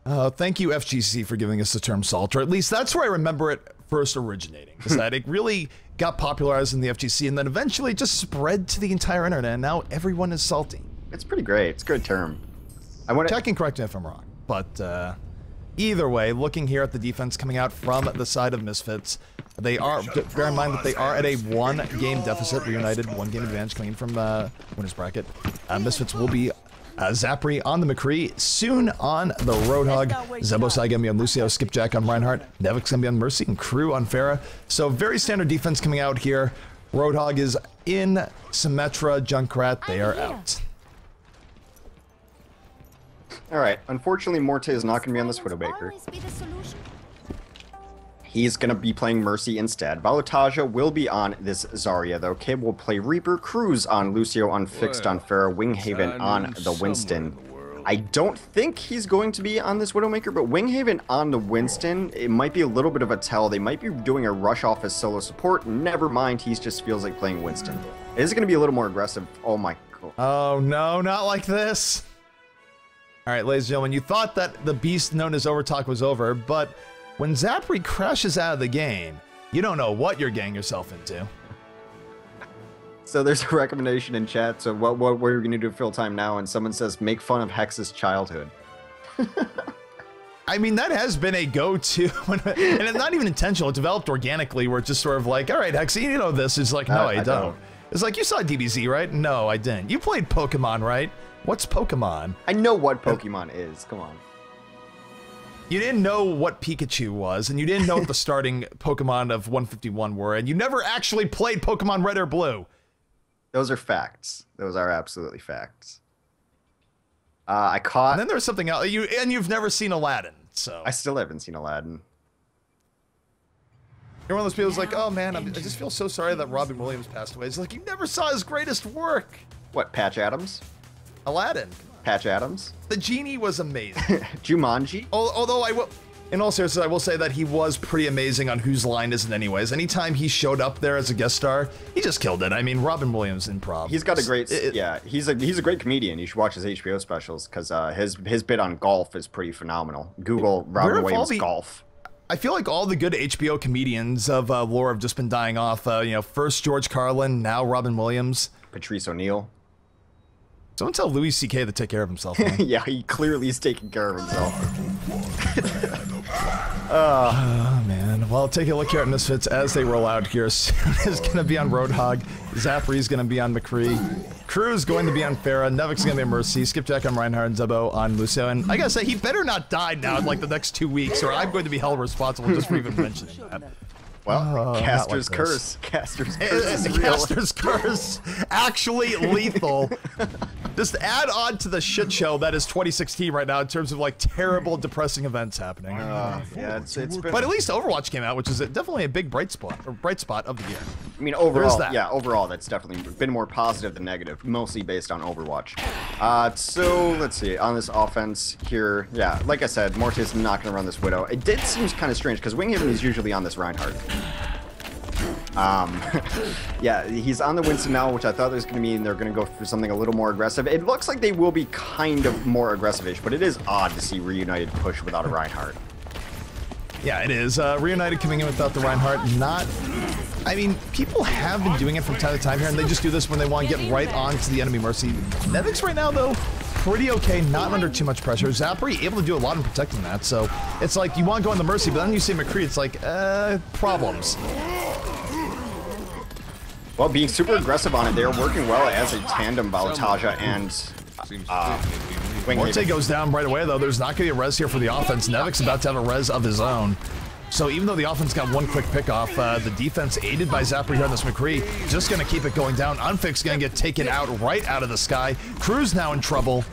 Thank you, FGC, for giving us the term salt, or at least that's where I remember it first originating. Is that it really got popularized in the FGC and then eventually just spread to the entire internet, and now everyone is salty. It's pretty great. It's a good term. Check and correct me if I'm wrong, but either way, looking here at the defense coming out from the side of Misfits, they are, bear in mind that they are at a 1-game deficit. Reunited, 1-game advantage coming in from winner's bracket. Misfits will be Zapri on the McCree, soon on the Roadhog, Zebosai gonna be on Lucio, Skipjack on Reinhardt, Nevix gonna be on Mercy, and Crew on Pharah. So very standard defense coming out here. Roadhog is in, Symmetra, Junkrat, they are out. Alright, unfortunately Morte is not going to be on this Widowmaker. He's going to be playing Mercy instead. Balotaja will be on this Zarya though. Kib will play Reaper, Cruz on Lucio, on Fixed on Pharah, Winghaven on the Winston. I don't think he's going to be on this Widowmaker, but Winghaven on the Winston, it might be a little bit of a tell. They might be doing a rush off as solo support. Never mind, he just feels like playing Winston. It is going to be a little more aggressive. Oh my god. Oh no, not like this. Alright, ladies and gentlemen, you thought that the beast known as Overtalk was over, but when Zapri crashes out of the game, you don't know what you're getting yourself into. So there's a recommendation in chat, so what are you going to do to fill time now? And someone says, make fun of Hex's childhood. I mean, that has been a go-to, and it's not even intentional. It developed organically, where it's just sort of like, all right, Hex, you know this. It's like, no, I don't. It's like, you saw DBZ, right? No, I didn't. You played Pokemon, right? What's Pokemon? I know what Pokemon is. Come on. You didn't know what Pikachu was, and you didn't know what the starting Pokemon of 151 were, and you never actually played Pokemon Red or Blue. Those are facts. Those are absolutely facts. I caught... And then there's something else. You've never seen Aladdin, so... I still haven't seen Aladdin. You're one of those people who's like, oh man, I just feel so sorry that Robin Williams passed away. It's like, you never saw his greatest work. What, Patch Adams? Aladdin. Patch Adams? The genie was amazing. Jumanji? Although I will, in all seriousness, I will say that he was pretty amazing on Whose Line Is It Anyways. Anytime he showed up there as a guest star, he just killed it. I mean, Robin Williams improv. He's got a great, yeah, he's a great comedian. You should watch his HBO specials, because his bit on golf is pretty phenomenal. Google Robin Williams golf. I feel like all the good HBO comedians of lore have just been dying off. You know, first George Carlin, now Robin Williams. Patrice O'Neill. Someone tell Louis C.K. to take care of himself. Yeah, he clearly is taking care of himself. Oh, man. Well, take a look here at Misfits as they roll out here. Soon is going to be on Roadhog. Zapri's going to be on McCree. Crew's going to be on Pharah. Nevix going to be on Mercy. Skipjack on Reinhardt and Zebo on Lucio. And I gotta say, he better not die now in like the next 2 weeks, or I'm going to be held responsible just for even mentioning that. Well, Caster's curse. Caster's curse is real. Caster's curse, actually lethal. Just add on to the shit show that is 2016 right now in terms of like terrible, depressing events happening. Yeah, it's been... But at least Overwatch came out, which is definitely a big bright spot of the year. I mean, overall, yeah, overall, that's definitely been more positive than negative, mostly based on Overwatch. So let's see on this offense here. Yeah, like I said, Mortis is not going to run this Widow. It did seem kind of strange because Winghaven is usually on this Reinhardt. Yeah, he's on the Winston now, which I thought was going to mean they're going to go for something a little more aggressive. It looks like they will be kind of more aggressive-ish, but it is odd to see Reunited push without a Reinhardt. Yeah, it is. Reunited coming in without the Reinhardt, not... I mean, people have been doing it from time to time here, and they just do this when they want to get right onto the enemy Mercy. Nevix right now, though, pretty okay, not under too much pressure. Zapri able to do a lot in protecting that, so it's like you want to go on the Mercy, but then you see McCree, it's like, problems. Well, being super aggressive on it, they're working well as a tandem, Balotaja and Morte goes down right away, though. There's not going to be a res here for the offense. Nevix about to have a res of his own. So even though the offense got one quick pickoff, the defense, aided by Zapri here on this McCree, just going to keep it going down. Unfix going to get taken out right out of the sky. Crew's now in trouble.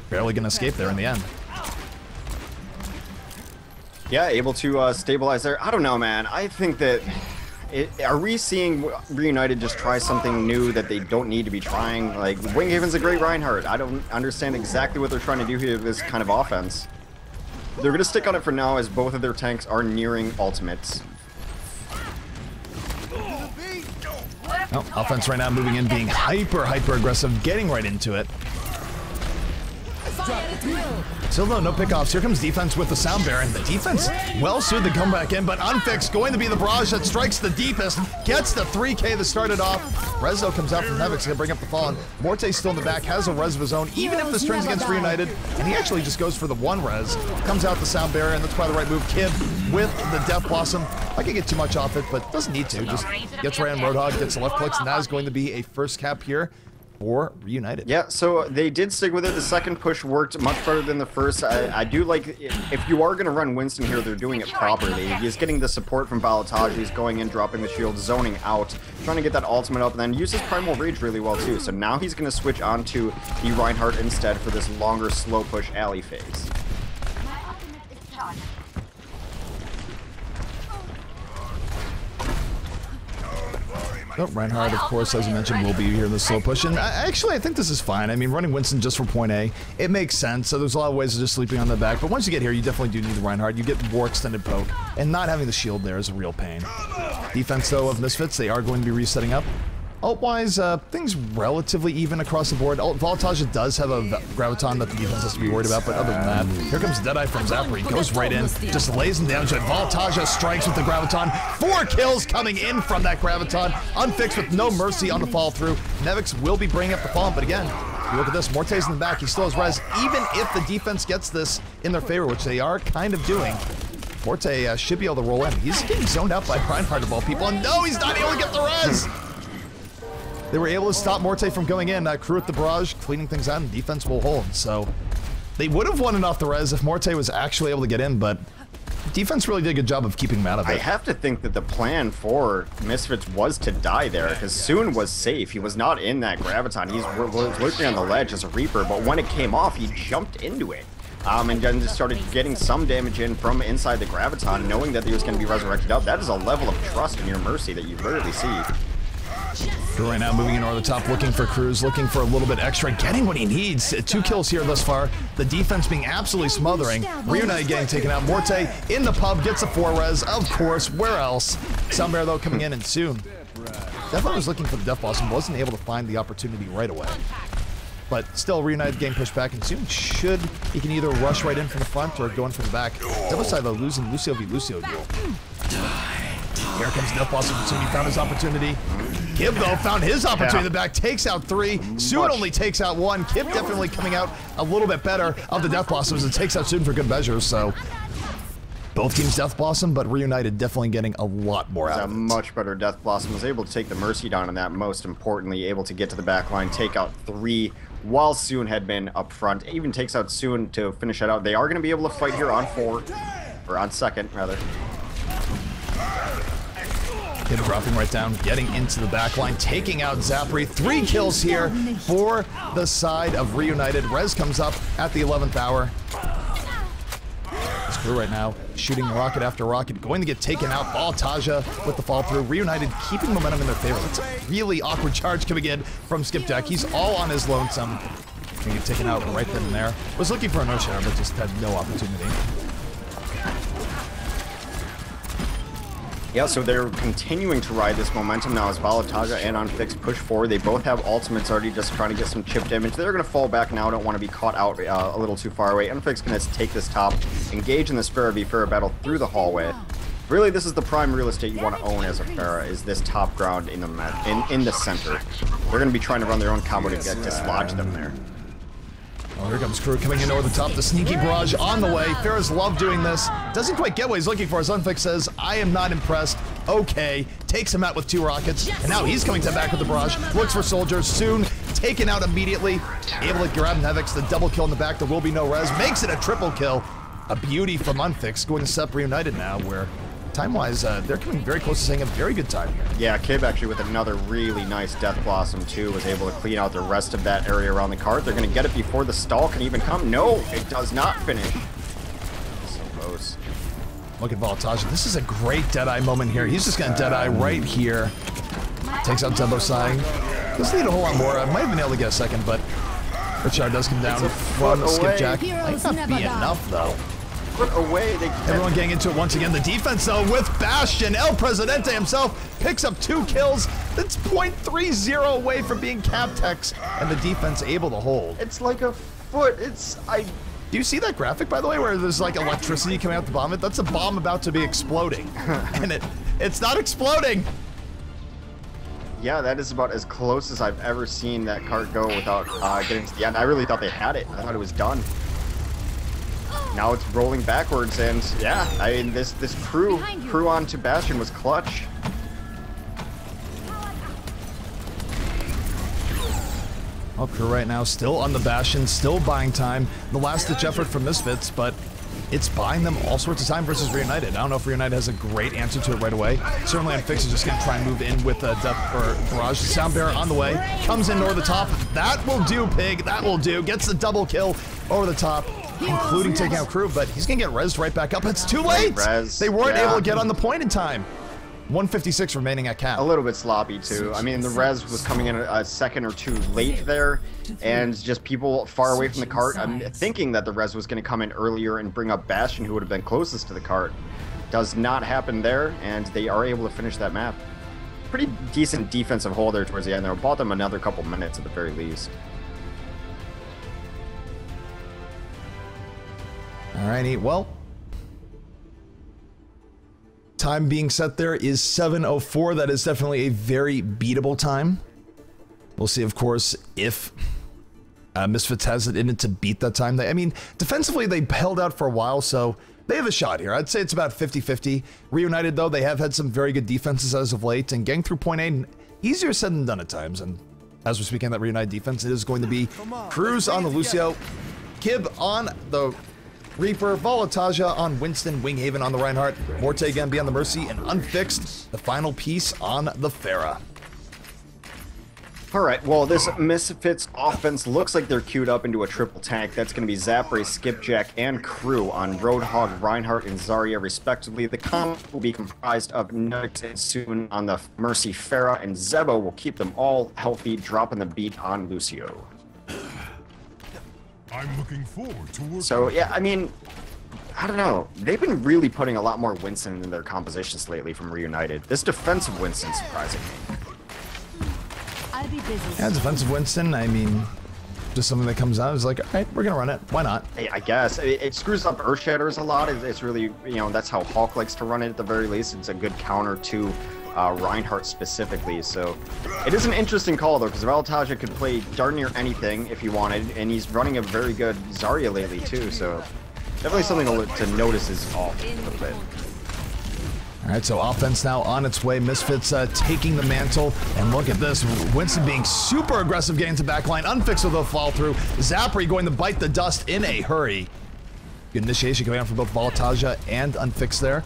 Barely going to escape there in the end. Yeah, able to stabilize there. I don't know, man. I think that... are we seeing Reunited just try something new that they don't need to be trying? Like, Winghaven's a great Reinhardt. I don't understand exactly what they're trying to do here with this kind of offense. They're going to stick on it for now as both of their tanks are nearing ultimates. Oh, offense right now moving in, being hyper aggressive, getting right into it. Still no pickoffs. Here comes defense with the Sound Baron. The defense well suited to come back in, but Unfixed going to be the barrage that strikes the deepest. Gets the 3K that started off. Rezo comes out from Nevix to bring up the Fallen. Morte's still in the back, has a res of his own, even if this turns against Reunited. And he actually just goes for the one res. Comes out the Sound Baron, that's probably the right move. Kib with the Death Blossom. I can get too much off it, but doesn't need to. Just gets right on Roadhog, gets the left clicks, and that is going to be a first cap here for Reunited. Yeah, so they did stick with it. The second push worked much better than the first. I do like, if you are going to run Winston here, they're doing it properly. He's getting the support from Balotage. He's going in, dropping the shield, zoning out, trying to get that ultimate up, and then uses Primal Rage really well too. So now he's going to switch on to the Reinhardt instead for this longer, slow push alley phase. Oh, Reinhardt, of course, as you mentioned, will be here in the slow push. And actually, I think this is fine. I mean, running Winston just for point A, it makes sense. So there's a lot of ways of just sleeping on the back. But once you get here, you definitely do need the Reinhardt. You get more extended poke. And not having the shield there is a real pain. Defense, though, of Misfits, they are going to be resetting up. Ult-wise, things relatively even across the board. Voltage does have a Graviton that the defense has to be worried about, but other than that, here comes Deadeye from Zapper. He goes right in, just lays him damage. Voltage strikes with the Graviton. 4 kills coming in from that Graviton. Unfixed with no mercy on the fall through. Nevix will be bringing up the Fallen, but again, you look at this, Morte's in the back. He still has res. Even if the defense gets this in their favor, which they are kind of doing, Morte should be able to roll in. He's getting zoned out by Reinhardt of all people, and no, he's not able to get the res! They were able to stop Morte from going in. Crew at the barrage, cleaning things out, and defense will hold. So they would have won enough the res if Morte was actually able to get in, but defense really did a good job of keeping him out of it. I have to think that the plan for Misfits was to die there, because Soon was safe. He was not in that Graviton. He was lurking on the ledge as a Reaper, but when it came off, he jumped into it. And then just started getting some damage in from inside the Graviton, knowing that he was going to be resurrected up. That is a level of trust in your Mercy that you rarely see. Right now, moving in over the top, looking for Cruz, looking for a little bit extra, getting what he needs. 2 kills here thus far. The defense being absolutely smothering. Reunited getting taken out. Morte in the pub, gets a 4 res, of course. Where else? Sunbear, though, coming in, and soon. Definitely was looking for the Death Blossom, wasn't able to find the opportunity right away. But still, Reunited getting pushed back, and soon he can either rush right in from the front or go in from the back. Double side, though, losing Lucio v. Lucio duel. Here comes Death Blossom. Soon he found his opportunity. Kib, though, found his opportunity in the back, takes out 3. Soon only takes out 1. Kib definitely coming out a little bit better of the Death Blossoms and takes out Soon for good measure, so both teams Death Blossom, but Reunited definitely getting a lot more out of it. A much better Death Blossom. Was able to take the Mercy down on that, most importantly, able to get to the back line, take out 3, while Soon had been up front. It even takes out Soon to finish it out. They are going to be able to fight here on 4, or on 2nd, rather. Kib dropping right down, getting into the back line, taking out Zapri. 3 kills here for the side of Reunited. Rez comes up at the 11th hour. This crew right now shooting rocket after rocket, going to get taken out. Baltaja with the fall through. Reunited keeping momentum in their favor. That's a really awkward charge coming in from Skipjack. He's all on his lonesome. Gonna get taken out right then and there. Was looking for a no-share, but just had no opportunity. Yeah, so they're continuing to ride this momentum now as Balataja and Unfixed push forward. They both have ultimates already, just trying to get some chip damage. They're going to fall back now, don't want to be caught out a little too far away. Unfixed going to take this top, engage in the Pharah v Pharah battle through the hallway. Really, this is the prime real estate you want to own as a Pharah, is this top ground in the in the center. They're going to be trying to run their own combo to dislodge them there. Oh, here comes Crew coming in over the top. The sneaky barrage on the way. Pharah's love doing this. Doesn't quite get what he's looking for. As Unfix says, I am not impressed. Okay. Takes him out with 2 rockets. And now he's coming to back with the barrage. Looks for soldiers. Soon taken out immediately. Able to grab Nevix. The double kill in the back. There will be no res. Makes it a triple kill. A beauty from Unfix. Going to Sep Reunited now, where time-wise, they're coming very close to saying a very good time here. Yeah, Kib actually with another really nice Death Blossom too was able to clean out the rest of that area around the cart. They're going to get it before the stall can even come. No, it does not finish. So close. Look at Voltage. This is a great Deadeye moment here. He's just going to Deadeye right here. Takes out Zembosai. Doesn't need a whole lot more. I might have been able to get a second, but Richard does come down from the Skipjack. Might not be enough, though. Put away. Everyone getting into it once again. The defense, though, with Bastion. El Presidente himself picks up 2 kills. That's .30 away from being Captex, and the defense able to hold. It's like a foot. Do you see that graphic, by the way, where there's like electricity coming out the bomb? That's a bomb about to be exploding, and it's not exploding. Yeah, that is about as close as I've ever seen that cart go without getting to the end. I really thought they had it. I thought it was done. Now it's rolling backwards, and yeah, I mean this crew onto Bastion was clutch. Well, crew right now still on the Bastion, still buying time. The last-ditch effort from Misfits, but it's buying them all sorts of time versus REUNITED. I don't know if REUNITED has a great answer to it right away. Certainly Unfix is just going to try and move in with Depth or Barrage. Sound Bearer on the way. Comes in over the top. That will do, Pig. That will do. Gets the double kill over the top, including taking out crew, but he's going to get rezzed right back up. It's too late. They weren't able to get on the point in time. 156 remaining at cap. A little bit sloppy too. I mean, the res was coming in a second or two late there, and just people far away from the cart. I'm thinking that the res was going to come in earlier and bring up Bastion, who would have been closest to the cart. Does not happen there, and they are able to finish that map. Pretty decent defensive hold there towards the end. There bought them another couple minutes at the very least. Alrighty, well. Time being set there is 7:04. That is definitely a very beatable time. We'll see, of course, if Misfits has it in it to beat that time. I mean, defensively, they held out for a while, so they have a shot here. I'd say it's about 50-50. REUNITED, though, they have had some very good defenses as of late, and getting through point A, easier said than done at times. And as we're speaking of that REUNITED defense, it is going to be Cruz on the Lucio, Kib on the Reaper, Volataja on Winston, Winghaven on the Reinhardt, Morte again be on the Mercy, and Unfixed, the final piece on the Pharah. Alright, well, this Misfits offense looks like they're queued up into a triple tank. That's going to be Zapre, Skipjack, and Crew on Roadhog, Reinhardt, and Zarya, respectively. The comp will be comprised of Nux and Soon on the Mercy Pharah, and Zebo will keep them all healthy, dropping the beat on Lucio. I'm looking forward to working. So, yeah, I mean, I don't know. They've been really putting a lot more Winston in their compositions lately from REUNITED. This defensive Winston surprising me. I'll be busy. Yeah, defensive Winston, I mean, just something that comes out is like, all right, we're going to run it. Why not? I guess. It screws up Earthshatters a lot. It's really, you know, that's how Hawk likes to run it at the very least. It's a good counter to Reinhardt specifically. So it is an interesting call, though, because Volataja could play darn near anything if he wanted, and he's running a very good Zarya lately, too. So definitely something to notice is off a little bit. All right, so offense now on its way. Misfits taking the mantle, and look at this. Winston being super aggressive, getting to backline. Unfixed with a fall through. Zapri going to bite the dust in a hurry. Good initiation going on for both Volataja and Unfixed there.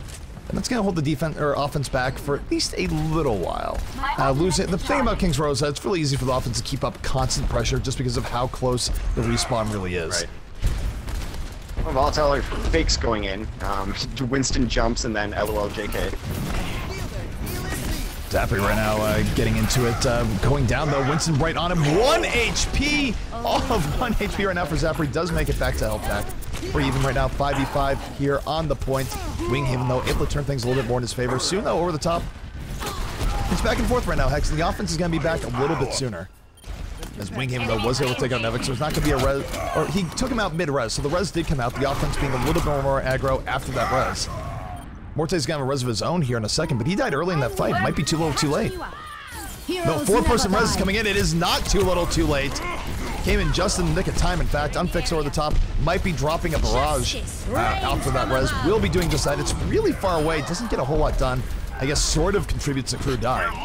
And that's going to hold the defense or offense back for at least a little while. The thing about King's Row is that it's really easy for the offense to keep up constant pressure just because of how close the respawn really is. Right. Well, Volatile fakes going in. Winston jumps and then LOL JK. Zapri right now getting into it, going down though. Winston right on him. 1 HP! All of 1 HP right now for Zapri. Does make it back to health pack. We're even right now, 5v5 here on the point. Winghaven though able to turn things a little bit more in his favor. Soon though, over the top. It's back and forth right now, Hex. The offense is going to be back a little bit sooner. As Winghaven though was able to take out Nevik, so it's not going to be a res, or he took him out mid-res, so the res did come out, the offense being a little bit more aggro after that res. Morte's going to have a res of his own here in a second, but he died early in that fight. Might be too little too late. No, 4-person res is coming in. It is not too little too late. Came in just in the nick of time, in fact. Unfixed over the top. Might be dropping a barrage after that res. Will be doing just that. It's really far away. Doesn't get a whole lot done. I guess sort of contributes to crew dying.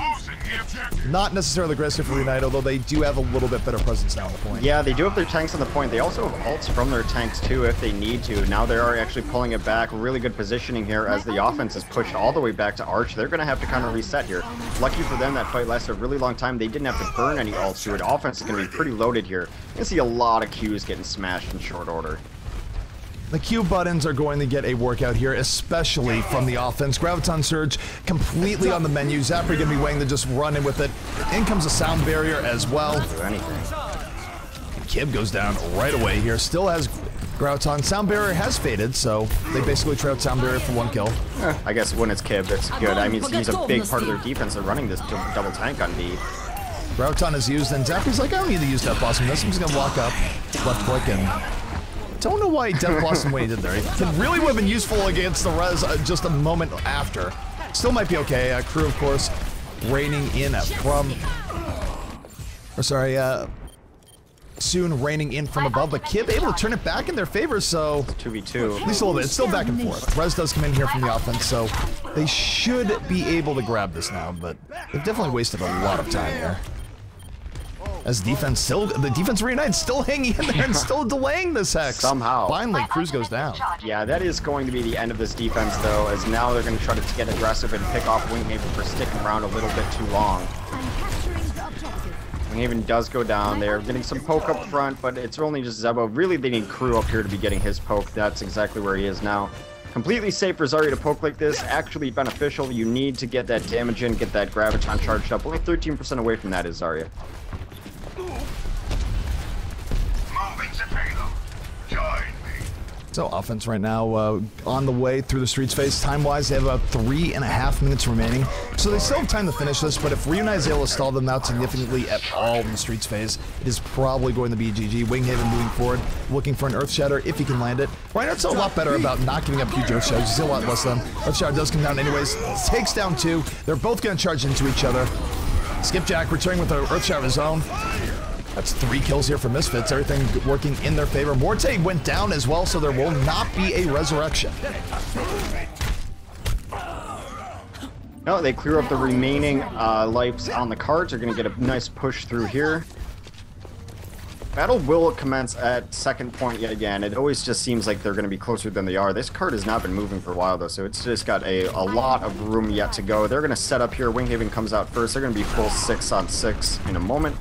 Not necessarily the greatest hit for REUNITED, although they do have a little bit better presence now on the point. Yeah, they do have their tanks on the point. They also have ults from their tanks too if they need to. Now they are actually pulling it back. Really good positioning here as the offense is pushed all the way back to Arch. They're going to have to kind of reset here. Lucky for them, that fight lasted a really long time. They didn't have to burn any ults to it. Offense is going to be pretty loaded here. You're going to see a lot of Qs getting smashed in short order. The Q buttons are going to get a workout here, especially from the offense. Graviton Surge completely on the menu. Zapri going to be waiting to just run in with it. In comes a sound barrier as well. Kib goes down right away here. Still has Graviton. Sound barrier has faded, so they basically trade out sound barrier for 1 kill. I guess when it's Kib, it's good. I mean, he's a big part of their defense. They're running this double tank on B. Graviton is used, and Zappy's like, I don't need to use Death Blossom this. I'm just gonna walk up, left click, and don't know why Death Blossom what he did there. It really would have been useful against the res just a moment after. Still might be okay. Crew, of course, raining in from, or sorry, soon raining in from above, but Kib able to turn it back in their favor, so 2v2. at least a little bit. It's still back and forth. Rez does come in here from the offense, so they should be able to grab this now, but they've definitely wasted a lot of time here. As defense still, the defense reunited, still hanging in there and still delaying this Hex. Somehow. Finally, Cruz goes down. Yeah, that is going to be the end of this defense, though, as now they're going to try to get aggressive and pick off Winghaven for sticking around a little bit too long. Winghaven does go down. They're getting some poke up front, but it's only just Zebo. Really, they need Crew up here to be getting his poke. That's exactly where he is now. Completely safe for Zarya to poke like this. Actually beneficial. You need to get that damage in, get that Graviton charged up. Only 13% away from that is Zarya. So offense right now on the way through the Streets phase. Time-wise, they have about 3.5 minutes remaining. So they still have time to finish this, but if Reunite is able to stall them out significantly at all in the Streets phase, it is probably going to be GG. Winghaven moving forward, looking for an Earth Shatter if he can land it. Reinhardt's a lot better about not giving up huge Earth Shatters. He's a lot less than them. Earth Shatter does come down anyways. Takes down 2. They're both going to charge into each other. Skipjack returning with an Earth Shatter of his own. That's 3 kills here for Misfits. Everything working in their favor. Morte went down as well, so there will not be a resurrection. No, they clear up the remaining lives on the cards. They're going to get a nice push through here. Battle will commence at second point yet again. It always just seems like they're going to be closer than they are. This card has not been moving for a while, though, so it's just got a lot of room yet to go. They're going to set up here. Winghaven comes out first. They're going to be full 6-on-6 in a moment.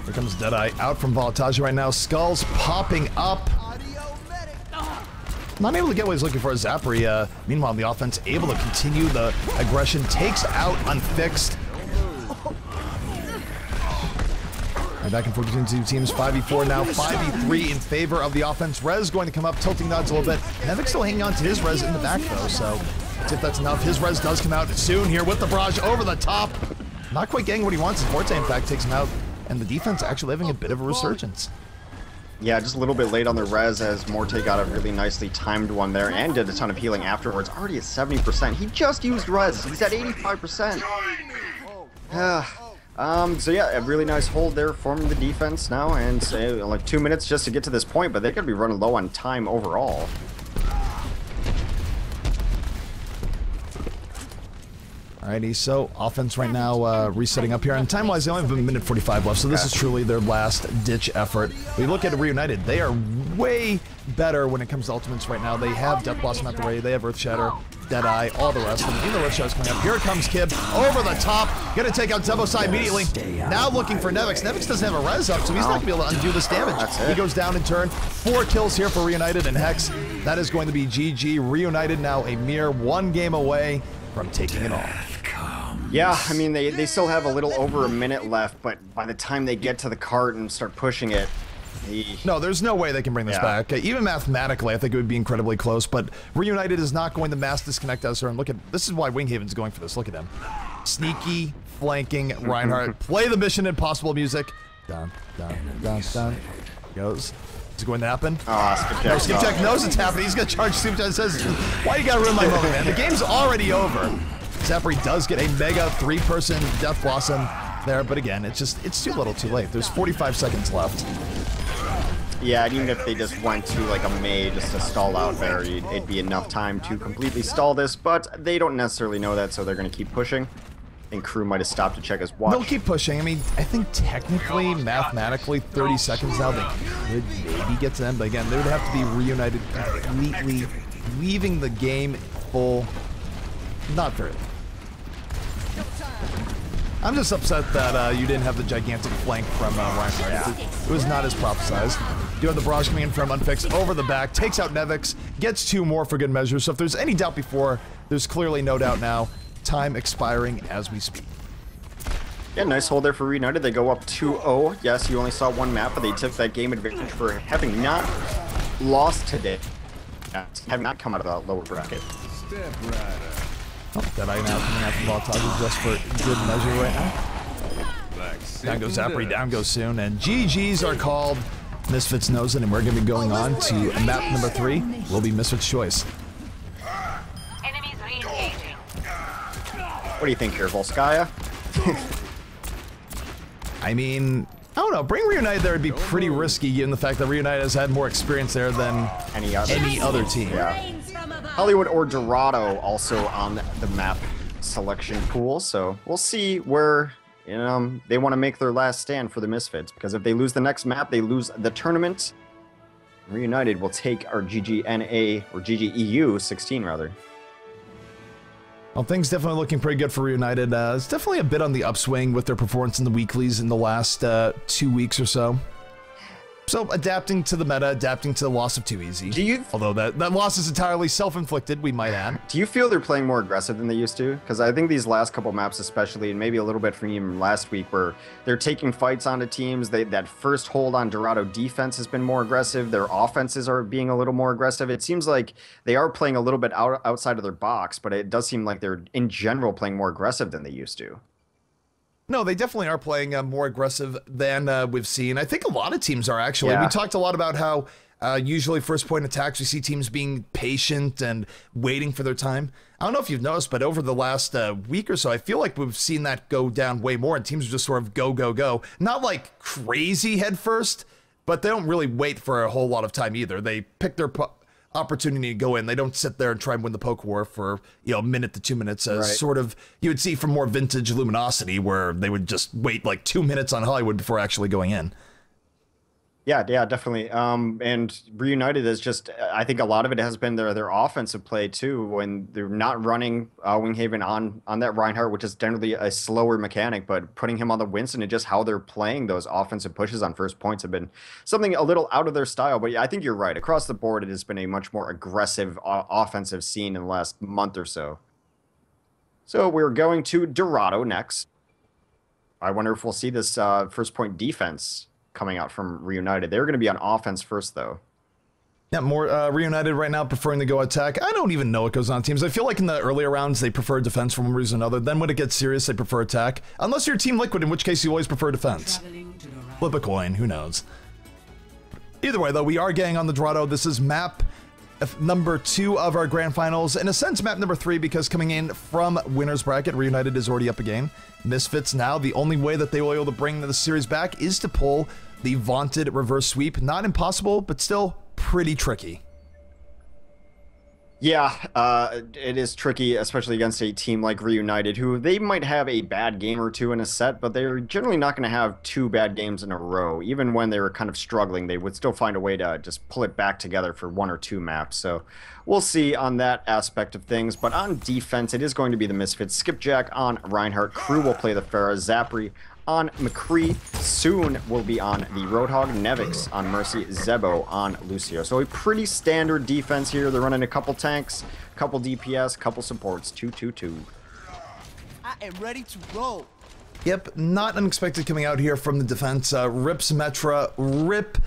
Here comes Deadeye out from Voltage right now. Skulls popping up. Not able to get what he's looking for. Zapri, meanwhile, the offense able to continue the aggression. Takes out Unfixed. Right, back and forth between 2 teams. 5v4 now. 5v3 in favor of the offense. Rez going to come up, tilting nods a little bit. Nevik still hanging on to his Rez in the back, though, so let's see if that's enough. His Rez does come out soon here with the barrage over the top. Not quite getting what he wants. Morte, in fact, takes him out. And the defense actually having a bit of a resurgence. Yeah, just a little bit late on the res as Morte got a really nicely timed one there and did a ton of healing afterwards. Already at 70%. He just used res. He's at 85%. So yeah, a really nice hold there forming the defense now. And like 2 minutes just to get to this point, but they're going to be running low on time overall. Alrighty, so offense right now resetting up here, and time-wise they only have a minute 45 left, so this is truly their last-ditch effort. We look at Reunited, they are way better when it comes to ultimates right now. They have Death Blossom at the ready, they have Earth Shatter, Deadeye, all the rest of them. Even the Earth Shatter's coming up. Here comes Kib, over the top, gonna take out Zebosai immediately. Now looking for Nevix. Nevix doesn't have a res up, so he's not gonna be able to undo this damage. He goes down in turn. 4 kills here for Reunited, and Hex, that is going to be GG. Reunited now a mere 1 game away from taking it all. Yeah, I mean, they still have a little over a minute left, but by the time they get to the cart and start pushing it, no, there's no way they can bring this back. Even mathematically, I think it would be incredibly close, but Reunited is not going to mass disconnect us. And look at, this is why Winghaven's going for this. Look at him. Sneaky, flanking Reinhardt. Play the Mission Impossible music. Down, down, down, down. Goes. Is it going to happen? Skipjack. No, Skipjack knows it's happening. He's going to charge Skipjack. Says, why you got to ruin my moment, man? The game's already over. Zapri does get a mega 3-person Death Blossom there, but again, it's too little too late. There's 45 seconds left. Yeah, and even if they just went to like a May just to stall out there, it'd be enough time to completely stall this, but they don't necessarily know that, so they're going to keep pushing. I think Crew might have stopped to check his watch. They'll keep pushing. I mean, I think technically, mathematically, 30 seconds now, they could maybe get to them, but again, they would have to be Reunited completely, leaving the game full. Not very. I'm just upset that you didn't have the gigantic flank from Reinhardt. It was not as prophesized. You have the barrage coming in from Unfixed over the back, takes out Nevix, gets 2 more for good measure. So if there's any doubt before, there's clearly no doubt now. Time expiring as we speak. Yeah, nice hold there for Reunited. They go up 2-0. Yes, you only saw 1 map, but they took that game advantage for having not lost today. Having not come out of that lower bracket. Well, Deadeye now coming out from Voltage just for good measure right now. Down goes Zapri, down goes Soon, and GGs are called. Misfits knows it, and we're going to be going on to map number 3. Will be Misfits' choice. What do you think here, Volskaya? I mean, I don't know. Bring Reunited there would be pretty risky, given the fact that Reunited has had more experience there than any other team. Yeah. Hollywood or Dorado also on the map selection pool, so we'll see where they want to make their last stand for the Misfits, because if they lose the next map, they lose the tournament. Reunited will take our GGNA, or GGEU 16 rather. Well, things definitely looking pretty good for Reunited. It's definitely a bit on the upswing with their performance in the weeklies in the last 2 weeks or so. So, adapting to the meta, adapting to the loss of 2EZ. Although that loss is entirely self-inflicted, we might add. Do you feel they're playing more aggressive than they used to? Because I think these last couple maps especially, and maybe a little bit from even last week, where they're taking fights onto teams. That first hold on Dorado defense has been more aggressive. Their offenses are being a little more aggressive. It seems like they are playing a little bit outside of their box, but it does seem like they're, in general, playing more aggressive than they used to. No, they definitely are playing more aggressive than we've seen. I think a lot of teams are, actually. Yeah. We talked a lot about how usually first point attacks, we see teams being patient and waiting for their time. I don't know if you've noticed, but over the last week or so, I feel like we've seen that go down way more, and teams are just sort of go, go, go. Not like crazy head first, but they don't really wait for a whole lot of time either. They pick their opportunity to go in. They don't sit there and try and win the poke war for, a minute to 2 minutes, as sort of you would see from more vintage Luminosity, where they would just wait like 2 minutes on Hollywood before actually going in. Yeah, definitely. And Reunited is just, I think a lot of it has been their offensive play too, when they're not running Winghaven on that Reinhardt, which is generally a slower mechanic, but putting him on the Winston and just how they're playing those offensive pushes on first points have been something a little out of their style. But yeah, I think you're right. Across the board, it has been a much more aggressive offensive scene in the last month or so. So we're going to Dorado next. I wonder if we'll see this first point defense coming out from Reunited. They're going to be on offense first, though. Yeah, more Reunited right now preferring to go attack. I don't even know what goes on teams. I feel like in the earlier rounds, they prefer defense for one reason or another. Then when it gets serious, they prefer attack. Unless you're Team Liquid, in which case you always prefer defense. Flip a coin, who knows. Either way, though, we are getting on the Dorado. This is map number 2 of our grand finals. In a sense, map number 3, because coming in from winner's bracket, Reunited is already up a game. Misfits now, the only way that they will be able to bring the series back is to pull the vaunted reverse sweep. Not impossible, but still pretty tricky. Yeah, it is tricky, especially against a team like Reunited, who they might have a bad game or two in a set, but they're generally not going to have 2 bad games in a row. Even when they were kind of struggling, they would still find a way to just pull it back together for 1 or 2 maps. So we'll see on that aspect of things. But on defense, it is going to be the Misfits. Skipjack on Reinhardt. Crew will play the Pharah. Zapri on McCree. Soon will be on the Roadhog. Nevix on Mercy. Zebo on Lucio. So a pretty standard defense here. They're running a couple tanks, couple DPS, couple supports. 2-2-2. I am ready to roll. Yep, not unexpected coming out here from the defense. Rip Symmetra, rip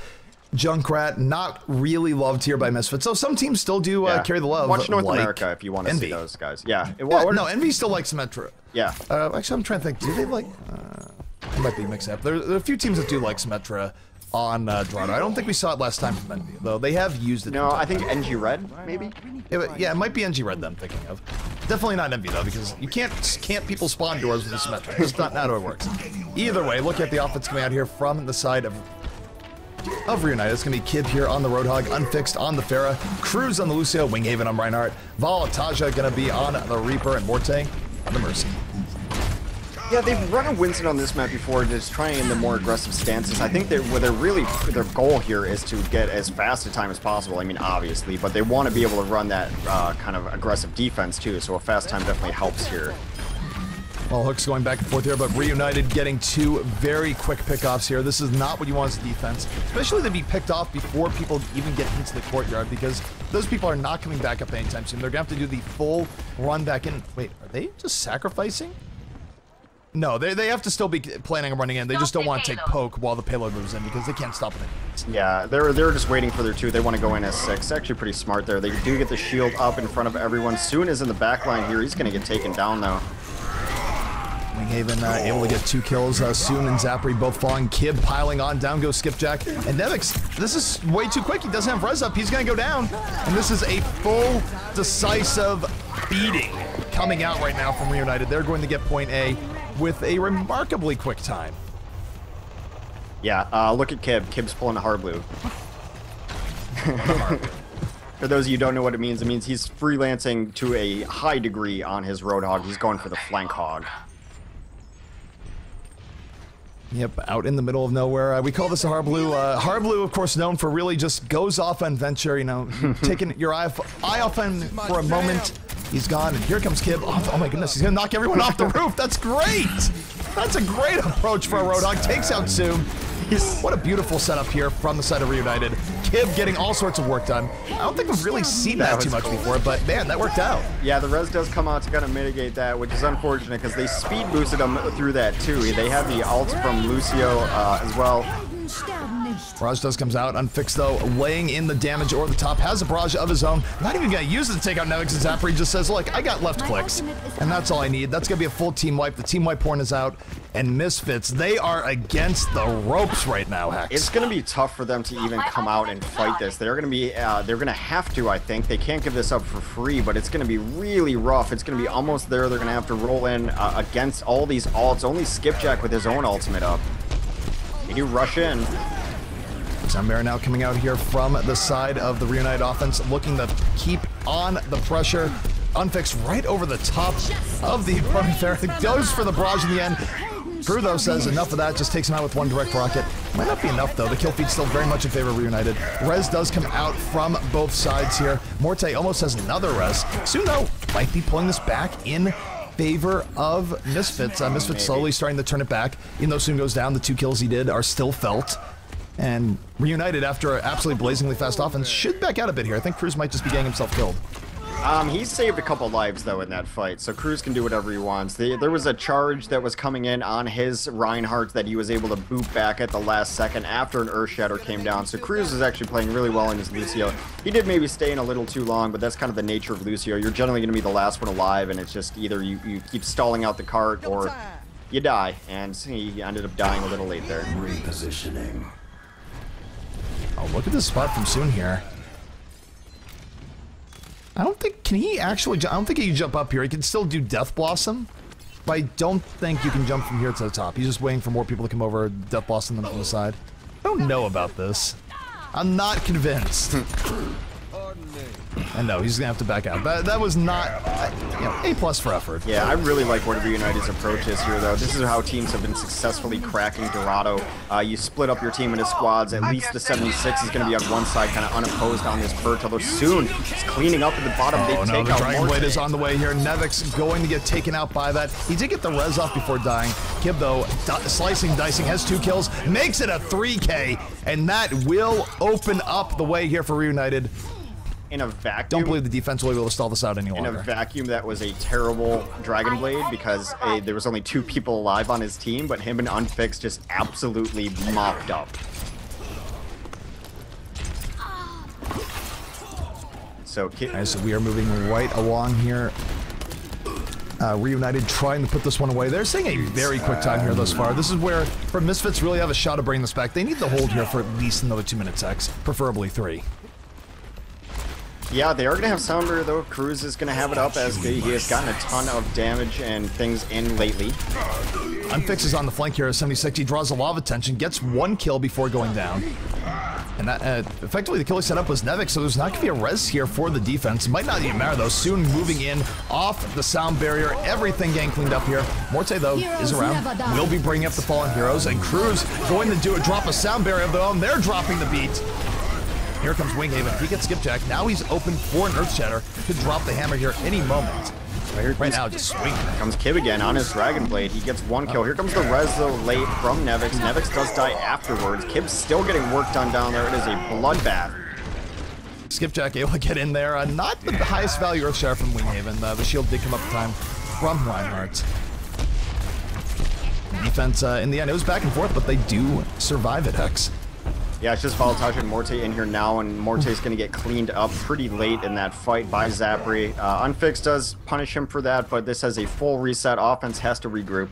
Junkrat, not really loved here by Misfits. So some teams still do carry the love. Watch North like America if you want to Envy. see those guys. Yeah. No, Envy still likes Symmetra. Yeah. Actually, I'm trying to think. Do they like... it might be mixed up. There are a few teams that do like Symmetra on Dorado. I don't think we saw it last time from Envy, though. They have used it. No, I think NG Red, maybe? Yeah, it might be NG Red that I'm thinking of. Definitely not Envy, though, because you can't people spawn doors with a Symmetra. It's not how it works. Either way, look at the offense coming out here from the side of Reunited. It's going to be Kib here on the Roadhog, Unfixed on the Pharah, Cruz on the Lucio, Winghaven on Reinhardt, Volataja going to be on the Reaper, and Morte on the Mercy. Yeah, they've run a Winston on this map before, just trying in the more aggressive stances. I think that their goal here is to get as fast a time as possible. I mean, obviously, but they want to be able to run that kind of aggressive defense too, so a fast time definitely helps here. Well, Hook's going back and forth here, but Reunited getting 2 very quick pickoffs here. This is not what you want as a defense, especially to be picked off before people even get into the courtyard, because those people are not coming back up anytime soon. They're going to have to do the full run back in. Wait, are they just sacrificing? No, they have to still be planning on running in. They just don't want to take poke while the payload moves in because they can't stop it. Yeah, they're just waiting for their 2. They want to go in as 6. Actually pretty smart there. They do get the shield up in front of everyone. Soon is in the back line here. He's going to get taken down, though. Winghaven able to get 2 kills. Soon and Zapri both falling. Kib piling on. Down goes Skipjack. And Nevix, this is way too quick. He doesn't have res up. He's going to go down. And this is a full, decisive beating coming out right now from REUNITED. They're going to get point A with a remarkably quick time. Yeah, look at Kib. Kib's pulling a hard blue. For those of you who don't know what it means he's freelancing to a high degree on his Roadhog. He's going for the flank hog. Yep, out in the middle of nowhere. We call this a Harblue. Harblue, of course, known for really just goes off on venture, you know, taking your eye off him for a moment. He's gone, and here comes Kib. Oh my goodness, he's gonna knock everyone off the roof. That's great! That's a great approach for a Roadhog. Takes out Zoom. What a beautiful setup here from the side of REUNITED. Kib getting all sorts of work done. I don't think we've really seen that too much before, but man, that worked out. Yeah, the res does come out to kind of mitigate that, which is unfortunate because they speed boosted him through that too. They have the ult from Lucio as well. Barrage does comes out, unfixed though, laying in the damage over the top, has a barrage of his own, not even gonna use it to take out Nevix and Zapri, just says, look, I got left clicks, and that's all I need. That's gonna be a full team wipe. The team wipe porn is out, and Misfits, they are against the ropes right now, Hex. It's gonna be tough for them to even come out and fight this. They're gonna have to, I think. They can't give this up for free, but it's gonna be really rough. It's gonna be almost there. They're gonna have to roll in against all these ults. Only Skipjack with his own ultimate up. They do rush in. Zambara now coming out here from the side of the REUNITED offense, looking to keep on the pressure. Unfixed right over the top of the opponent there. Goes for the barrage in the end. Drew, though, says enough of that, just takes him out with 1 direct rocket. Might not be enough, though. The kill feed's still very much in favor of REUNITED. Res does come out from both sides here. Morte almost has another res. Soon, though, might be pulling this back in favor of Misfits. Misfits slowly starting to turn it back. Even though Soon goes down, the 2 kills he did are still felt. And REUNITED, after an absolutely blazingly fast offense, should back out a bit here. I think Cruz might just be getting himself killed. He saved a couple lives, though, in that fight, so Cruz can do whatever he wants. There was a charge that was coming in on his Reinhardt that he was able to boot back at the last second after an Earth Shatter came down, so Cruz is actually playing really well in his Lucio. He did maybe stay in a little too long, but that's kind of the nature of Lucio. You're generally going to be the last one alive, and it's just either you keep stalling out the cart or you die, and he ended up dying a little late there. Repositioning. Oh, look at this spot from Soon here. I don't think, can he actually, I don't think he can jump up here. He can still do Death Blossom, but I don't think you can jump from here to the top. He's just waiting for more people to come over, Death Blossom them from the side. I don't know about this. I'm not convinced. And no, he's gonna have to back out. That was not, you know, A+ for effort. Yeah, I really like what REUNITED's approach is here, though. This is how teams have been successfully cracking Dorado. You split up your team into squads. At least the 76 is going to be on one side, kind of unopposed on this perch. Although Soon is cleaning up at the bottom. They take the out Dragon Blade is on the way here. Nevix going to get taken out by that. He did get the res off before dying. Kib, though, slicing, dicing, has 2 kills, makes it a 3K, and that will open up the way here for REUNITED. In a vacuum. Don't believe the defense will be able to stall this out any longer. In a vacuum, that was a terrible Dragon Blade because there was only 2 people alive on his team, but him and Unfixed just absolutely mopped up. So, so we are moving right along here. REUNITED trying to put this one away. They're saying a very quick time here thus far. This is where, for Misfits, really have a shot to bring this back. They need to hold here for at least another 2 minutes, X, preferably 3. Yeah, they are going to have Sounder, though. Cruz is going to have it up as he has gotten a ton of damage and things in lately. Unfix is on the flank here at 76. He draws a lot of attention, gets 1 kill before going down. And that, effectively, the kill he set up was Nevix, so there's not going to be a res here for the defense. Might not even matter, though. Soon moving in off the sound barrier. Everything getting cleaned up here. Morte, though, is around. Will be bringing up the fallen heroes. And Cruz going to do a drop a sound barrier of their own. They're dropping the beat. Here comes Winghaven. He gets Skipjack. Now he's open for an Earth Shatter. Could drop the hammer here any moment. Right now, just swinging. Here comes Kib again on his Dragon Blade. He gets 1 kill. Here comes the res, though, late from Nevix. Nevix does die afterwards. Kib's still getting work done down there. It is a bloodbath. Skipjack able to get in there. Not the highest value Earth Shatter from Winghaven. The shield did come up in time from Reinhardt. defense, in the end, it was back and forth, but they do survive it, Hex. Yeah, it's just Balotage and Morte in here now, and Morte's going to get cleaned up pretty late in that fight by Zapri. Unfixed does punish him for that, but this has a full reset. Offense has to regroup.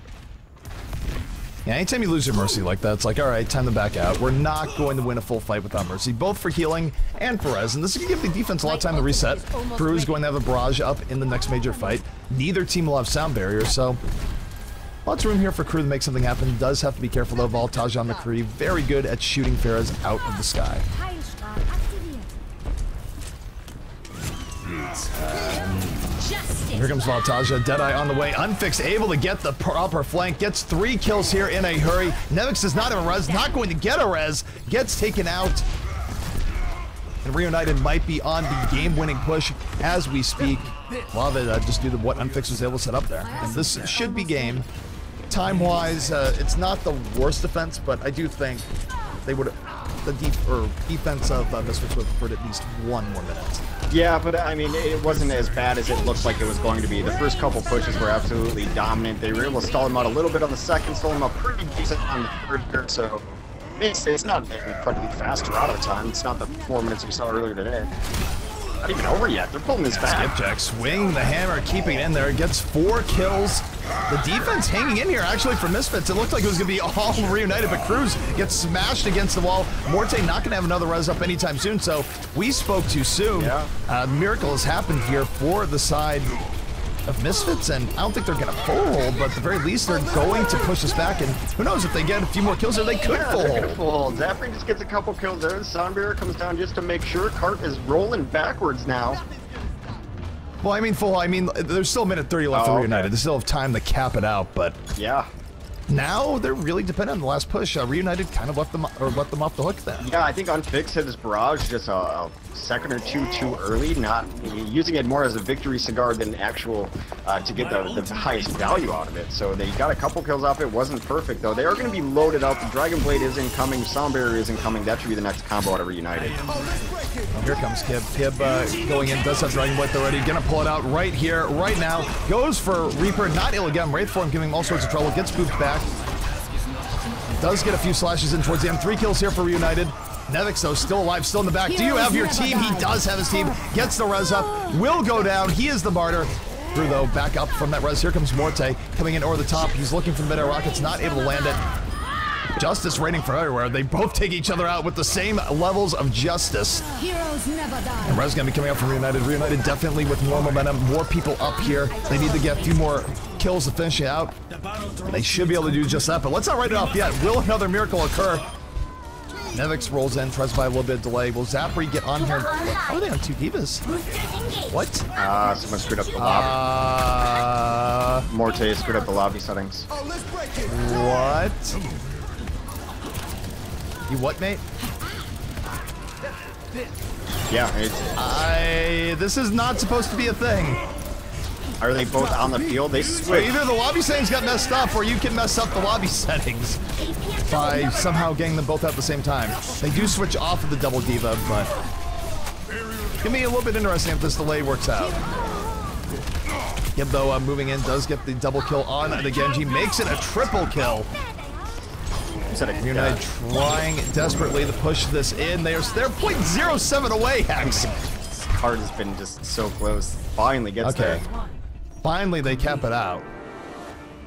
Yeah, anytime you lose your Mercy like that, it's like, all right, time to back out. We're not going to win a full fight without Mercy, both for healing and for res, and this is going to give the defense a lot of time to reset. Crew is going to have a barrage up in the next major fight. Neither team will have sound barrier, so lots of room here for Crew to make something happen. Does have to be careful though. Balotage on McCree, very good at shooting Pharahs out of the sky. Here comes Balotage, Deadeye on the way. Unfixed able to get the proper flank. Gets 3 kills here in a hurry. Nevix does not have a res, not going to get a res. Gets taken out. And Reunited might be on the game-winning push as we speak. While they just do what Unfixed was able to set up there. And this should be game. Time-wise, it's not the worst defense, but I do think they would the defense of Misfits would have preferred at least 1 more minute. Yeah, but I mean, it wasn't as bad as it looked like it was going to be. The first couple pushes were absolutely dominant. They were able to stall him out a little bit on the second, stall him out pretty decent on the third, so it's not an incredibly fast Dorado time. It's not the 4 minutes we saw earlier today. Not even over yet. They're pulling this back. Skipjack swinging the hammer, keeping it in there. Gets 4 kills. The defense hanging in here, actually, for Misfits. It looked like it was going to be all Reunited, but Cruz gets smashed against the wall. Morte not going to have another res up anytime soon, so we spoke too soon. Yeah. Miracle has happened here for the side of Misfits, and I don't think they're going to full hold, but at the very least, they're going to push us back, and who knows, if they get a few more kills, or they could full hold. Full hold. Zapri just gets a couple kills there. Soundbearer comes down just to make sure. Cart is rolling backwards now. Well, I mean, there's still a minute 30 left for Reunited. They still have time to cap it out, but yeah. Now they're really dependent on the last push. Reunited kind of let them off the hook then. Yeah, I think Unfixed hit his barrage just a second or two too early, not using it more as a victory cigar than actual to get the highest value out of it. So they got a couple kills off it. Wasn't perfect though. They are going to be loaded up. The Dragon Blade is incoming. Sound Barrier is incoming. That should be the next combo out of Reunited. Oh, here comes Kib. Kib going in. Does have Dragon Blade already. Gonna pull it out right here, right now. Goes for Reaper. Not ill again. Wraith form giving him all sorts of trouble. Gets spooked back. Does get a few slashes in towards the end. 3 kills here for Reunited. Nevix, though, still alive, still in the back. Do you have your team? He does have his team. Gets the res up. Will go down. He is the martyr. Drew, though, back up from that res. Here comes Morte coming in over the top. He's looking for the mid-air rockets. Not able to land it. Justice raining from everywhere. They both take each other out with the same levels of justice. Heroes never die. And res gonna be coming up from Reunited. Reunited definitely with more momentum. More people up here. They need to get a few more kills to finish it out. They should be able to do just that, but let's not write it off yet. Will another miracle occur? Nevix rolls in, tries by a little bit of delay. Will Zapri get on here? How are they on 2 divas? What? Someone screwed up the lobby. Morte screwed up the lobby settings. What? You what, mate? Yeah, this is not supposed to be a thing. Are they both on the field? They switch. Either the lobby settings got messed up, or you can mess up the lobby settings by somehow getting them both at the same time. They do switch off of the double diva, but it's gonna be a little bit interesting if this delay works out. Yep, though, moving in, does get the double kill on the Genji, makes it a triple kill. United trying desperately to push this in. They're 0.07 away, Hex. This card has been just so close. Finally gets there. Finally, they cap it out.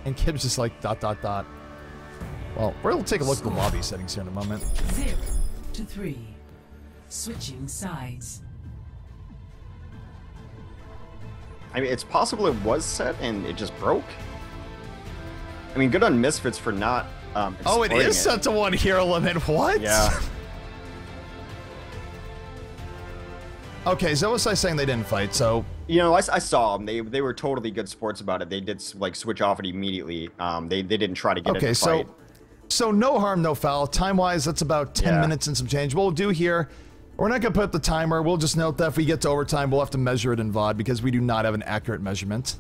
And Kib's just like, ... Well, we'll take a look at the lobby settings here in a moment. 0 to 3. Switching sides. I mean, it's possible it was set and it just broke. I mean, good on Misfits for not oh, it is set to 1 hero limit. What? Yeah. Okay, so was I saying they didn't fight, so... You know, I saw them. They were totally good sports about it. They did, like, switch off it immediately. They didn't try to get it in fight. So no harm, no foul. Time-wise, that's about 10 minutes and some change. What we'll do here, we're not going to put up the timer. We'll just note that if we get to overtime, we'll have to measure it in VOD because we do not have an accurate measurement.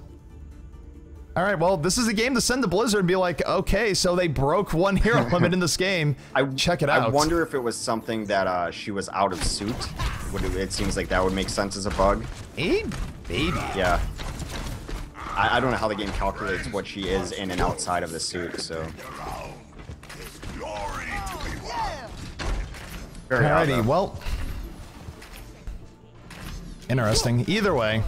All right, well, this is a game to send to Blizzard and be like, okay, so they broke 1 hero limit in this game. Check it out. I wonder if it was something that she was out of suit. It seems like that would make sense as a bug. Maybe. Yeah. I don't know how the game calculates what she is in and outside of the suit, so. Very odd, Alrighty, though. well. Interesting. Either way,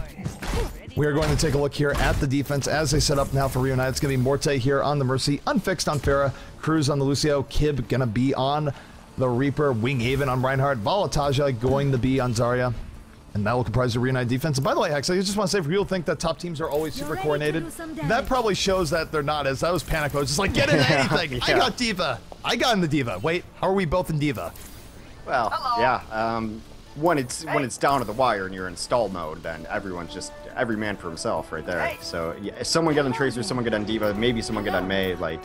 we are going to take a look here at the defense as they set up now for Reunited. It's going to be Morte here on the Mercy, Unfixed on Pharah, Cruz on the Lucio, Kib going to be on the Reaper, Winghaven on Reinhardt, Valataja going to be on Zarya. And that will comprise the Reunited defense. And by the way, Hex, I just want to say, if people think that top teams are always super coordinated, that probably shows that they're not. As I was panic mode, just like, get into anything. Yeah. I got Diva. I got in the Diva. Wait, how are we both in Diva? Well, yeah. When it's down to the wire and you're in stall mode, then everyone's just every man for himself right there. So yeah, if someone get on Tracer, someone get on Diva, maybe someone get on Mei. Like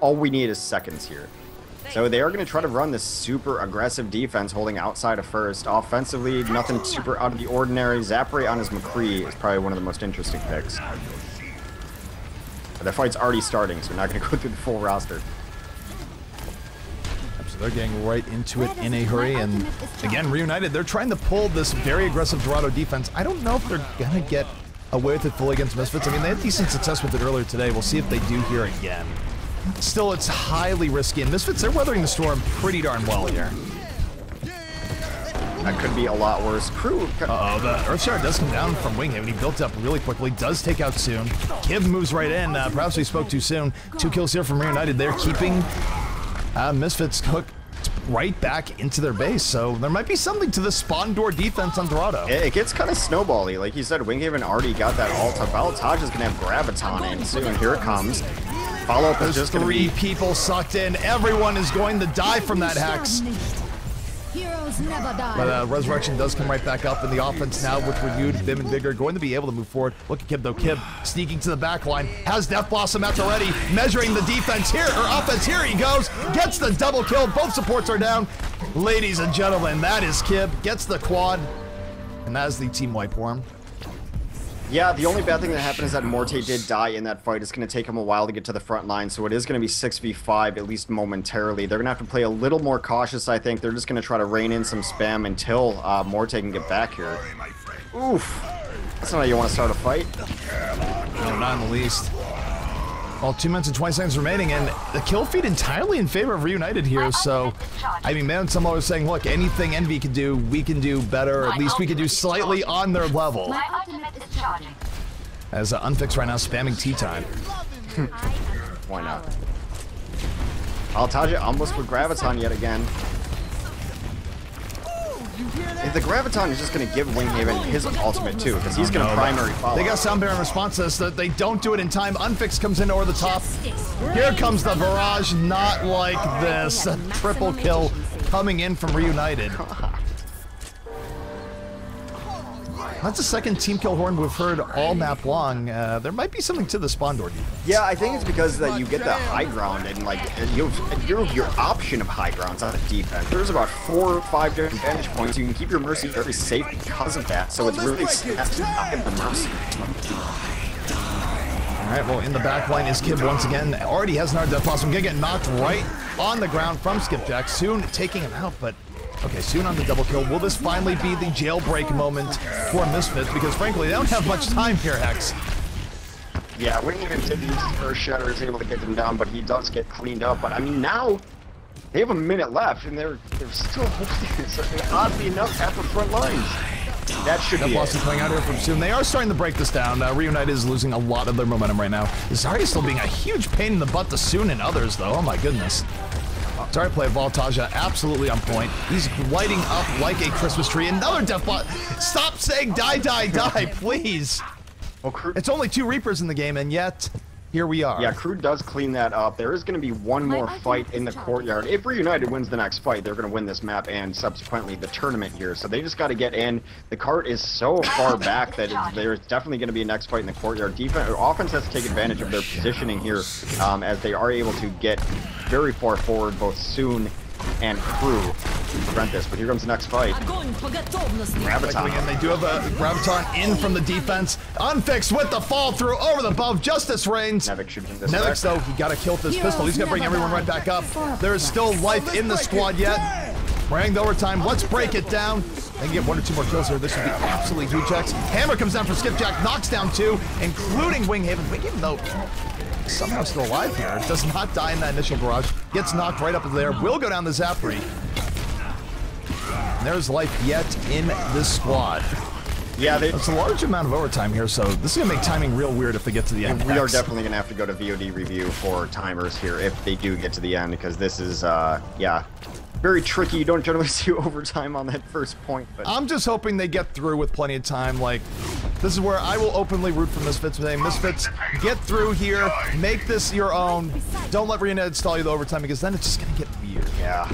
all we need is seconds here. So they are going to try to run this super aggressive defense, holding outside of first. Offensively, nothing super out of the ordinary. Zapre on his McCree is probably one of the most interesting picks. But the fight's already starting, so we're not going to go through the full roster. So they're getting right into it in a hurry. And again, Reunited, they're trying to pull this very aggressive Dorado defense. I don't know if they're going to get away with it fully against Misfits. I mean, they had decent success with it earlier today. We'll see if they do here again. Still, it's highly risky, and Misfits, they're weathering the storm pretty darn well here. That could be a lot worse. Crew. Uh-oh, the Earthshard does come down from Winghaven. He built up really quickly, does take out soon. Kib moves right in. Perhaps we spoke too soon. 2 kills here from Reunited. They're keeping Misfits hooked right back into their base, so there might be something to the spawn door defense on Dorado. It gets kind of snowbally. Like you said, Winghaven already got that ult. Valataja is going to have Graviton in soon. Here it comes. Follow-up is just going to be... 3 people sucked in. Everyone is going to die from that Hex. Heroes never die. But Resurrection does come right back up in the offense now with renewed vim and vigor, going to be able to move forward. Look at Kib though. Kib sneaking to the back line, has Death Blossom out already, measuring the defense here, or offense. Here he goes, gets the double kill. Both supports are down. Ladies and gentlemen, that is Kib, gets the quad, and that is the team wipe for him. Yeah, the only bad thing that happened is that Morte did die in that fight. It's going to take him a while to get to the front line, so it is going to be 6v5, at least momentarily. They're going to have to play a little more cautious, I think. They're just going to try to rein in some spam until Morte can get back here. Oof. That's not how you want to start a fight. No, not in the least. Well, 2 minutes and 20 seconds remaining, and the kill feed entirely in favor of Reunited here, so... I mean, man, someone was saying, look, anything Envy can do, we can do better, or at least we can do slightly on their level. My ultimate is charging. As Unfixed right now spamming tea time. Why not? Valataja almost with Graviton yet again. If the Graviton is just going to give Winghaven his ultimate too, because he's going to primary follow. They got Sound Bear in response to this, that they don't do it in time. Unfixed comes in over the top. Here comes the barrage, not like this. A triple kill coming in from Reunited. That's the second team kill horn we've heard all map long. There might be something to the spawn door defense. Yeah, I think it's because that you get the high ground and like you have your option of high grounds on the defense. There's about 4 or 5 different vantage points. You can keep your Mercy very safe because of that. So it's really not in the Mercy. Alright, well, in the back line is Kib once again. Already has another Death Blossom. Gonna get knocked right on the ground from Skipjack. Soon taking him out, but okay, soon on the double kill. Will this finally be the jailbreak moment for Misfits? Because frankly, they don't have much time here, Hex. Yeah, Winghaven did use his first shatter, is able to get them down, but he does get cleaned up. But I mean, now they have a minute left, and they're still holding it. Oddly enough, at the front lines. That should be Blossom coming out here from soon. They are starting to break this down. Reunited is losing a lot of their momentum right now. Zarya still being a huge pain in the butt to Soon and others, though. Oh my goodness. Sorry, play Valataja, absolutely on point. He's lighting up like a Christmas tree. Another Death Blossom. Stop saying die, die, die, please. Well, it's only 2 Reapers in the game, and yet here we are. Yeah, Crew does clean that up. There is going to be one more fight in the courtyard. If Reunited wins the next fight, they're going to win this map and subsequently the tournament here. So they just got to get in. The cart is so far back that there's definitely going to be a next fight in the courtyard. Defense or offense has to take advantage of their positioning here as they are able to get very far forward, both Soon and Crew, to prevent this. But here comes the next fight. Graviton. And they do have a Graviton in from the defense. Unfixed with the fall through over the above. Justice reigns. Nevik should win this. Nevik, though, he got a kill with this pistol. He's going to bring everyone right back up. There is still life in the squad yet. Wearing the overtime. Let's break it down. They can get 1 or 2 more kills here. This would be absolutely huge. Hammer comes down for Skipjack, knocks down 2, including Winghaven. Winghaven, though, somehow still alive here. Does not die in that initial barrage. Gets knocked right up there. Will go down the Zapri. And there's life yet in this squad. Yeah, it's a large amount of overtime here, so this is going to make timing real weird if they get to the end. We are definitely going to have to go to VOD review for timers here if they do get to the end, because this is, yeah, very tricky. You don't generally see overtime on that first point. But I'm just hoping they get through with plenty of time. Like, this is where I will openly root for Misfits today. Misfits, get through here, make this your own. Don't let REUNITED stall you the overtime, because then it's just going to get weird. Yeah.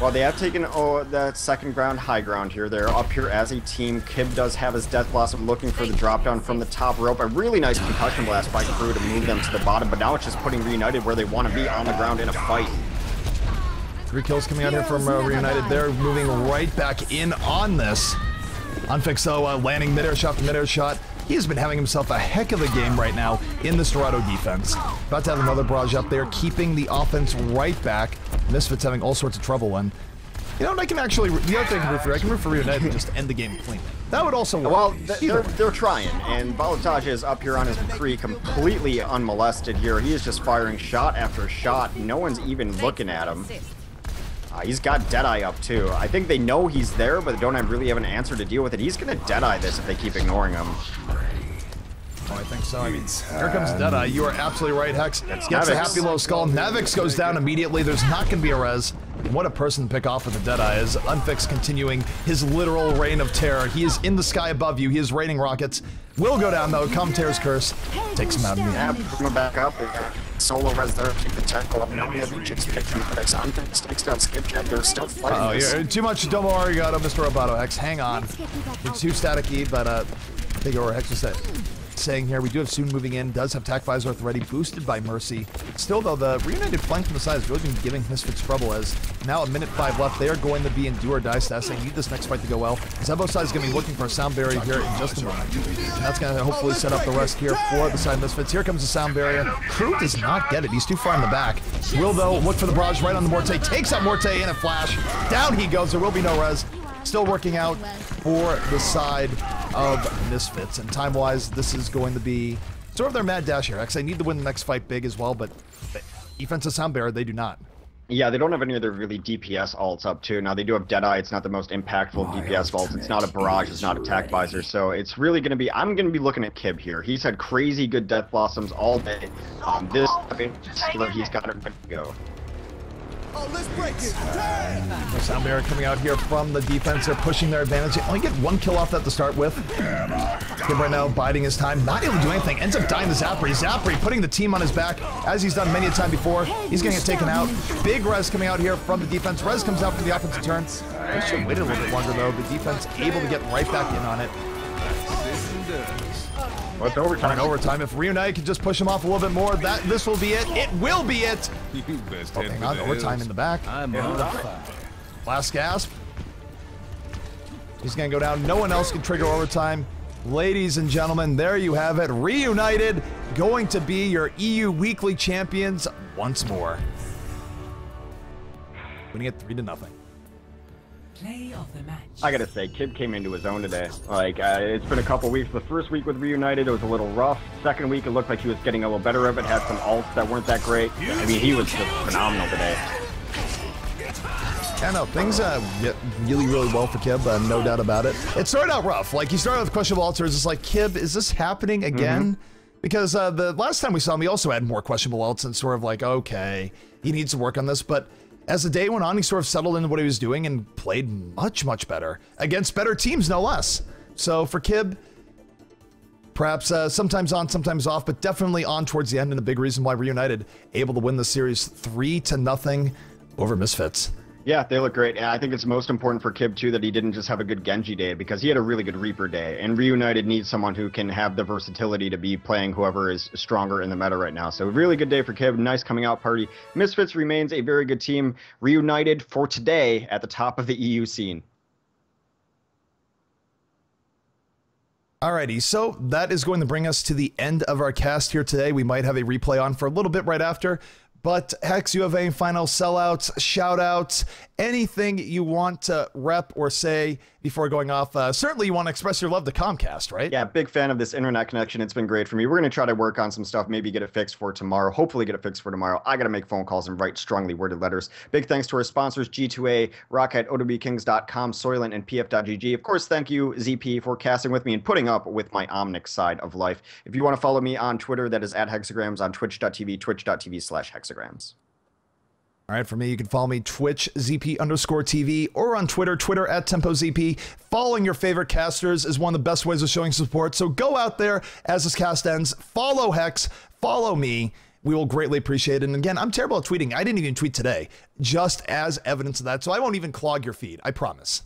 Well, they have taken the second ground, high ground here. They're up here as a team. Kib does have his Death Blossom looking for the drop down from the top rope. A really nice concussion blast by Crew to move them to the bottom, but now it's just putting REUNITED where they want to be, on the ground in a fight. 3 kills coming out here from REUNITED. They're moving right back in on this. Unfix, though, landing mid-air shot to mid-air shot. He has been having himself a heck of a game right now in this Dorado defense. About to have another barrage up there, keeping the offense right back. Misfits having all sorts of trouble, and you know what, I can actually, the other thing I can root for REUNITED and just end the game clean. That would also work. Well, they're trying, and Balotage is up here on his McCree completely unmolested here. He is just firing shot after shot. No one's even looking at him. He's got Deadeye up too. I think they know he's there, but they don't really have an answer to deal with it. He's gonna Deadeye this if they keep ignoring him. Oh, I think so. I mean, here comes Deadeye. You are absolutely right, Hex. Gets a happy low skull. Navix goes down immediately. There's not going to be a res. What a person to pick off with the Deadeye is Unfix continuing his literal reign of terror. He is in the sky above you. He is raining rockets. Will go down, though. Commentator's curse takes him out in the end. Yeah, bring him back up. Solo res there. Take the tackle up. No, he hasn't just picked him. But Unfix takes down Skipjack. They're still fighting. You're too much Domo Arigato, Mr. Roboto. Hex, hang on. You're too staticky, but I think over Hex was saying here, we do have Soon moving in, does have Tac Visor at the ready, boosted by Mercy. Still, though, the REUNITED flank from the side has really been giving Misfits trouble, as now a minute 5 left. They are going to be in do or die stats. They need this next fight to go well. Zebo side is going to be looking for a sound barrier here in just a moment. And that's going to hopefully set up the rest here for the side Misfits. Here comes the sound barrier. Crew does not get it. He's too far in the back. Will, though, look for the barrage right on the Morte. Takes out Morte in a flash. Down he goes. There will be no res. Still working out for the side of Misfits. And time-wise, this is going to be sort of their mad dash here. Actually, I need to win the next fight big as well, but defensive sound barrier, they do not. Yeah, they don't have any of their really DPS ults up too. Now they do have Deadeye. It's not the most impactful DPS ult. It's not a barrage. It's not a Tac Visor. So it's really going to be. I'm going to be looking at Kib here. He's had crazy good Death Blossoms all day. This in particular, he's got it ready to go. Oh, let's break it. Sound barrier coming out here from the defense. They're pushing their advantage. They only get 1 kill off that to start with. Kib right now biding his time, not able to do anything. Ends up dying to Zapri. Zapri putting the team on his back, as he's done many a time before. He's going to get taken out. Big res coming out here from the defense. Res comes out for the offensive turn. They should have waited a little bit longer, though. The defense able to get right back in on it. What's overtime? Overtime. If REUNITED can just push him off a little bit more, this will be it. It will be it. Hang on, overtime in the back. I'm on fire. Last gasp. He's going to go down. No one else can trigger overtime. Ladies and gentlemen, there you have it. REUNITED going to be your EU Weekly Champions once more. Winning it 3-0. Play of the match. I gotta say, Kib came into his own today. Like, it's been a couple weeks. The first week with REUNITED, it was a little rough. Second week, it looked like he was getting a little better of it. Had some ults that weren't that great. I mean, he was just phenomenal today. Yeah, no, things get really, really well for Kib, no doubt about it. It started out rough. Like, he started with questionable ults. It's like, Kib, is this happening again? Because the last time we saw him, he also had more questionable ults, and sort of like, okay, he needs to work on this. But as the day went on, he sort of settled into what he was doing and played much, much better. Against better teams, no less. So for Kib, perhaps sometimes on, sometimes off, but definitely on towards the end, and a big reason why REUNITED able to win the series 3-0 over Misfits. Yeah, they look great. And I think it's most important for Kib, too, that he didn't just have a good Genji day, because he had a really good Reaper day. And REUNITED needs someone who can have the versatility to be playing whoever is stronger in the meta right now. So a really good day for Kib. Nice coming out party. Misfits remains a very good team. REUNITED for today at the top of the EU scene. Alrighty, so that is going to bring us to the end of our cast here today. We might have a replay on for a little bit right after. But Hex, you have any final sellouts, shout-outs, anything you want to rep or say before going off? Certainly you want to express your love to Comcast, right? Yeah, big fan of this internet connection. It's been great for me. We're going to try to work on some stuff, maybe get it fixed for tomorrow. Hopefully get it fixed for tomorrow. I got to make phone calls and write strongly worded letters. Big thanks to our sponsors, G2A, Rocket, OWKings.com, Soylent, and PF.GG. Of course, thank you, ZP, for casting with me and putting up with my Omnic side of life. If you want to follow me on Twitter, that is @Hexagrams, on Twitch.tv, twitch.tv/Hexagrams. All right, for me, you can follow me Twitch ZP_TV or on Twitter @TempoZP. Following your favorite casters is one of the best ways of showing support. So go out there as this cast ends, follow Hex, follow me. We will greatly appreciate it. And again, I'm terrible at tweeting. I didn't even tweet today, just as evidence of that. So I won't even clog your feed. I promise.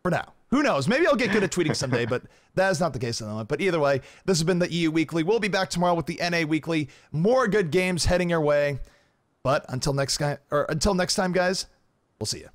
For now. Who knows? Maybe I'll get good at tweeting someday, but that is not the case at the moment. But either way, this has been the EU Weekly. We'll be back tomorrow with the NA Weekly. More good games heading your way. But until next time, guys, we'll see you.